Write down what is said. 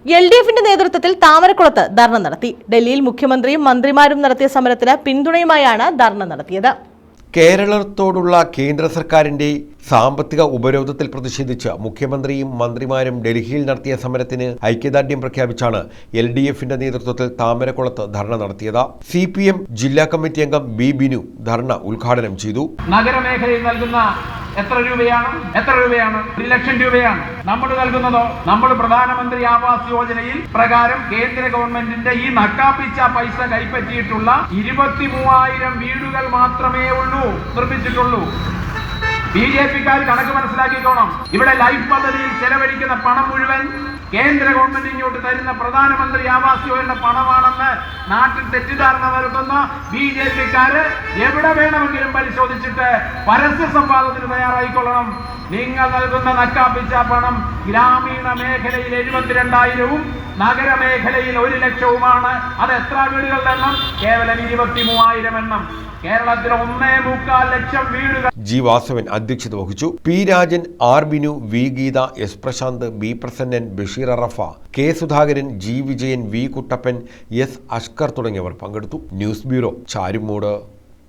LDFിന്റെ നേതൃത്വത്തിൽ താമരക്കുളത്ത് ധർണ നടത്തി. ഡൽഹിയിൽ മുഖ്യമന്ത്രിയും മന്ത്രിമാരും നടത്തിയ സമരത്തിന് പിന്തുണയുമായാണ് ധർണ നടത്തിയത്. കേരളത്തോടുള്ള കേന്ദ്ര സർക്കാരിന്റെ സാമ്പത്തിക ഉപരോധത്തിൽ പ്രതിഷേധിച്ച് മുഖ്യമന്ത്രിയും മന്ത്രിമാരും ഡൽഹിയിൽ നടത്തിയ സമരത്തിന് ഐക്യദാർഢ്യം പ്രഖ്യാപിച്ചാണ് LDFിന്റെ നേതൃത്വത്തിൽ താമരക്കുളത്ത് ധർണ നടത്തിയത്. CPM ജില്ലാ കമ്മിറ്റി അംഗം B. ബിനു ധർണ ഉദ്ഘാടനം ചെയ്തു. നഗരമേഖലയിൽ നൽകുന്ന എത്ര രൂപയാണ്? 1 ലക്ഷം രൂപയാണ്. നമ്മൾ നൽകുന്നതോ നമ്മൾ പ്രധാനമന്ത്രി ആവാസ് യോജനയിൽ പ്രകാരം കേന്ദ്ര ഗവൺമെന്റിന്റെ ഈ നക്കാപ്പിച്ച പൈസ കൈപ്പറ്റിയിട്ടുള്ള 23,000 വീടുകൾ മാത്രമേ നിർമ്മിച്ചിട്ടുള്ളൂ. BJP-ക്കാർ കണക്ക് മനസ്സിലാക്കിക്കോണം. ഇവിടെ ലൈഫ് പദ്ധതിയിൽ ചെലവഴിക്കുന്ന പണം മുഴുവൻ കേന്ദ്ര ഗവൺമെന്റ് ഇങ്ങോട്ട് തരുന്ന പ്രധാനമന്ത്രി ആവാസ് യോജന പണമാണെന്ന് നാട്ടിൽ തെറ്റിദ്ധാരണ വരുത്തുന്ന BJP-ക്കാര് എവിടെ വേണമെങ്കിലും പരിശോധിച്ചിട്ട് പരസ്യ സംവാദത്തിന് തയ്യാറായിക്കൊള്ളണം. നിങ്ങൾ നൽകുന്ന നക്കാപ്പിച്ച പണം ഗ്രാമീണ മേഖലയിൽ 72,000-ഉം നഗരമേഖലയിൽ 1 ലക്ഷവുമാണ്. അത് എത്ര വീടുകളുടെ എണ്ണം? കേവലം 23,000 എണ്ണം. കേരളത്തിൽ 1.25 ലക്ഷം വീടുകൾ. G. വാസവൻ അധ്യക്ഷത വഹിച്ചു. P. Rajan, R. Binu, V. Geetha, S. Prashant, B. Prasannan, Basheer അറഫ, K. Sudhakaran, G. Vijayan, V. Kuttappan, S. Ashkar തുടങ്ങിയവർ പങ്കെടുത്തു. News bureau, Charummood.